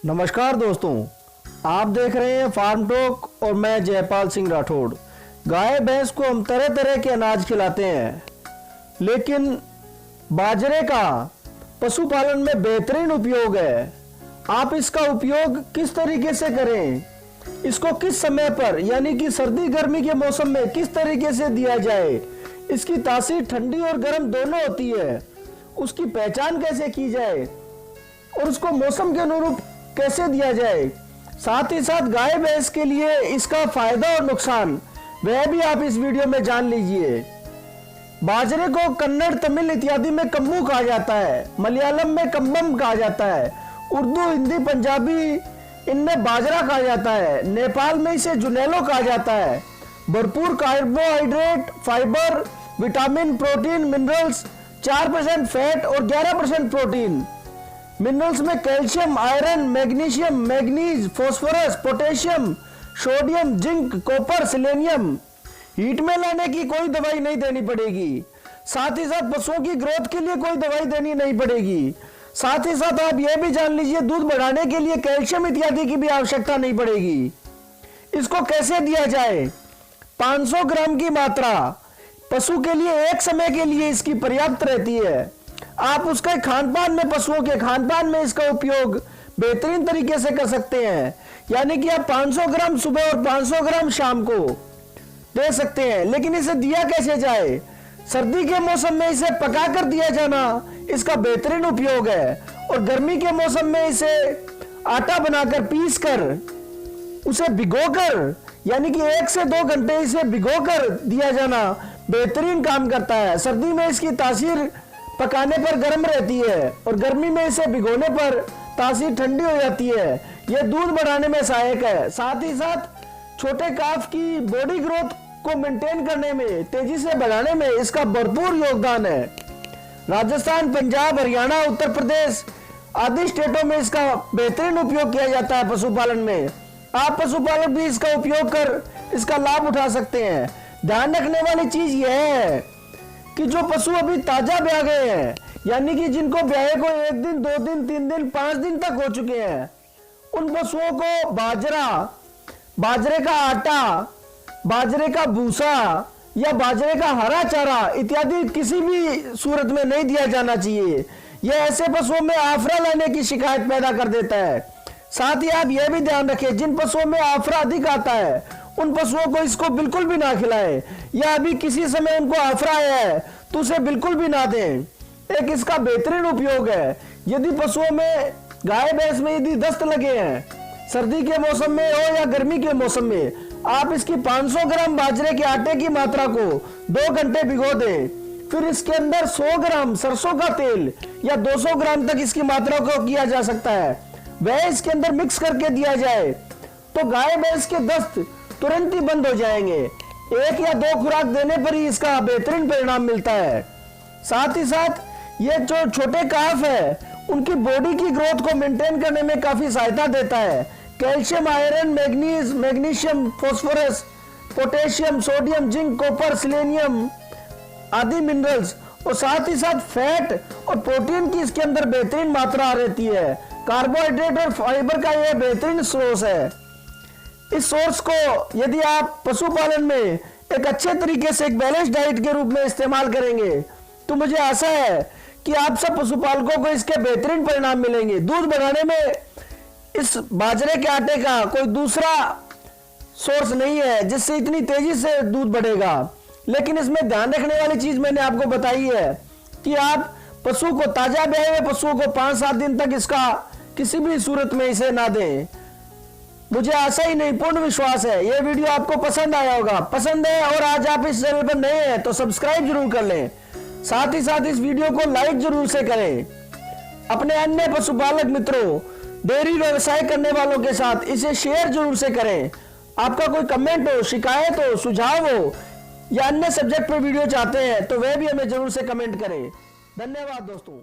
नमस्कार दोस्तों, आप देख रहे हैं फार्म टॉक और मैं जयपाल सिंह राठौड़। गाय भैंस को हम तरह तरह के अनाज खिलाते हैं, लेकिन बाजरे का पशुपालन में बेहतरीन उपयोग है। आप इसका उपयोग किस तरीके से करें, इसको किस समय पर यानी कि सर्दी गर्मी के मौसम में किस तरीके से दिया जाए, इसकी तासीर ठंडी और गर्म दोनों होती है, उसकी पहचान कैसे की जाए और उसको मौसम के अनुरूप कैसे दिया जाए, साथ ही साथ गाय भैंस के लिए इसका फायदा और नुकसान वह भी आप इस वीडियो में जान लीजिए। बाजरे को कन्नड़, तमिल इत्यादि में कम्मू कहा जाता है, मलयालम में कम्बम कहा जाता है, उर्दू, हिंदी, पंजाबी इनमें बाजरा कहा जाता है, नेपाल में इसे जुनेलो कहा जाता है। भरपूर carbohydrate, fibre, vitamin, protein, minerals, 4% fat और 11% प्रोटीन। मिनरल्स में calcium, iron, magnesium, manganese, phosphorus, potassium, sodium, zinc, copper, selenium. Heat में लाने की कोई दवाई नहीं देनी पड़ेगी, साथ ही साथ पशुओं की ग्रोथ के लिए कोई दवाई देनी नहीं पड़ेगी। साथ ही साथ आप यह भी जान लीजिए, दूध बढ़ाने के लिए कैल्शियम इत्यादि की भी आवश्यकता नहीं पड़ेगी। इसको कैसे दिया जाए? 500 ग्राम की मात्रा पशु के लिए एक समय के लिए इसकी पर्याप्त रहती है। आप उसके खानपान में, पशुओं के खानपान में इसका उपयोग बेहतरीन तरीके से कर सकते हैं, यानी कि आप 500 ग्राम सुबह और 500 ग्राम शाम को दे सकते हैं। लेकिन इसे दिया कैसे जाए? सर्दी के मौसम में इसे पकाकर दिया जाना इसका बेहतरीन उपयोग है, और गर्मी के मौसम में इसे आटा बनाकर पीसकर उसे भिगोकर यानी कि 1 से 2 घंटे इसे भिगोकर दिया जाना बेहतरीन काम करता है। सर्दी में इसकी तासीर पकाने पर गर्म रहती है और गर्मी में इसे भिगोने पर तासीर ठंडी हो जाती है। यह दूध बढ़ाने में सहायक है। साथ ही साथ छोटे काफ की बॉडी ग्रोथ को मेंटेन करने में, तेजी से बढ़ाने में इसका भरपूर योगदान है। राजस्थान, पंजाब, हरियाणा, उत्तर प्रदेश आदि स्टेटों में इसका बेहतरीन उपयोग किया जाता है पशुपालन में। आप पशुपालक भी इसका उपयोग कर इसका लाभ उठा सकते हैं। ध्यान रखने वाली चीज यह है कि जो पशु अभी ताजा ब्याह गए हैं, यानी कि जिनको ब्याहे को 1 दिन, 2 दिन, 3 दिन, 5 दिन तक हो चुके हैं, उन पशुओं को बाजरा, बाजरे का आटा, बाजरे का भूसा या बाजरे का हरा चारा इत्यादि किसी भी सूरत में नहीं दिया जाना चाहिए। यह ऐसे पशुओं में आफरा लाने की शिकायत पैदा कर देता है। साथ ही आप यह भी ध्यान रखें, जिन पशुओं में आफरा अधिक आता है उन पशुओं को इसको बिल्कुल भी ना खिलाएं, या अभी किसी समय उनको आफरा आया है तो उसे बिल्कुल भी ना दें। एक इसका बेहतरीन उपयोग है, यदि पशुओं में, गाय भैंस में यदि दस्त लगे हैं, सर्दी के मौसम में हो या गर्मी के मौसम में, आप इसकी 500 ग्राम बाजरे के आटे की मात्रा को 2 घंटे भिगो दें। फिर इसके अंदर 100 ग्राम सरसों का तेल या 200 ग्राम तक इसकी मात्रा को किया जा सकता है, वह इसके अंदर मिक्स करके दिया जाए तो गाय भैंस के दस्त तुरंत ही बंद हो जाएंगे। 1 या 2 खुराक देने पर ही इसका बेहतरीन परिणाम मिलता है। साथ ही साथ ये जो छोटे काफ है उनकी बॉडी की ग्रोथ को मेंटेन करने में काफी सहायता देता है। Calcium, iron, manganese, magnesium, phosphorus, potassium, sodium, zinc, copper, selenium आदि मिनरल्स और साथ ही साथ फैट और प्रोटीन की इसके अंदर बेहतरीन मात्रा रहती है। कार्बोहाइड्रेट और फाइबर का यह बेहतरीन सोर्स है। इस सोर्स को यदि आप पशुपालन में एक अच्छे तरीके से एक बैलेंस डाइट के रूप में इस्तेमाल करेंगे तो मुझे आशा है कि आप सब पशुपालकों को इसके बेहतरीन परिणाम मिलेंगे। दूध बढ़ाने में इस बाजरे के आटे का कोई दूसरा सोर्स नहीं है जिससे इतनी तेजी से दूध बढ़ेगा, लेकिन इसमें ध्यान रखने वाली चीज मैंने आपको बताई है कि आप पशु को, ताजा ब्याहे हुए पशुओं को 5-7 दिन तक इसका किसी भी सूरत में इसे ना दें। मुझे आशा ही नहीं, पूर्ण विश्वास है यह वीडियो आपको पसंद आया होगा। पसंद है और आज आप इस चैनल पर नए हैं तो सब्सक्राइब जरूर कर लें। साथ ही साथ इस वीडियो को लाइक जरूर से करें। अपने अन्य पशुपालक मित्रों, डेयरी व्यवसाय करने वालों के साथ इसे शेयर जरूर से करें। आपका कोई कमेंट हो, शिकायत हो, सुझाव हो या अन्य सब्जेक्ट पर वीडियो चाहते हैं तो वह भी हमें जरूर से कमेंट करें। धन्यवाद दोस्तों।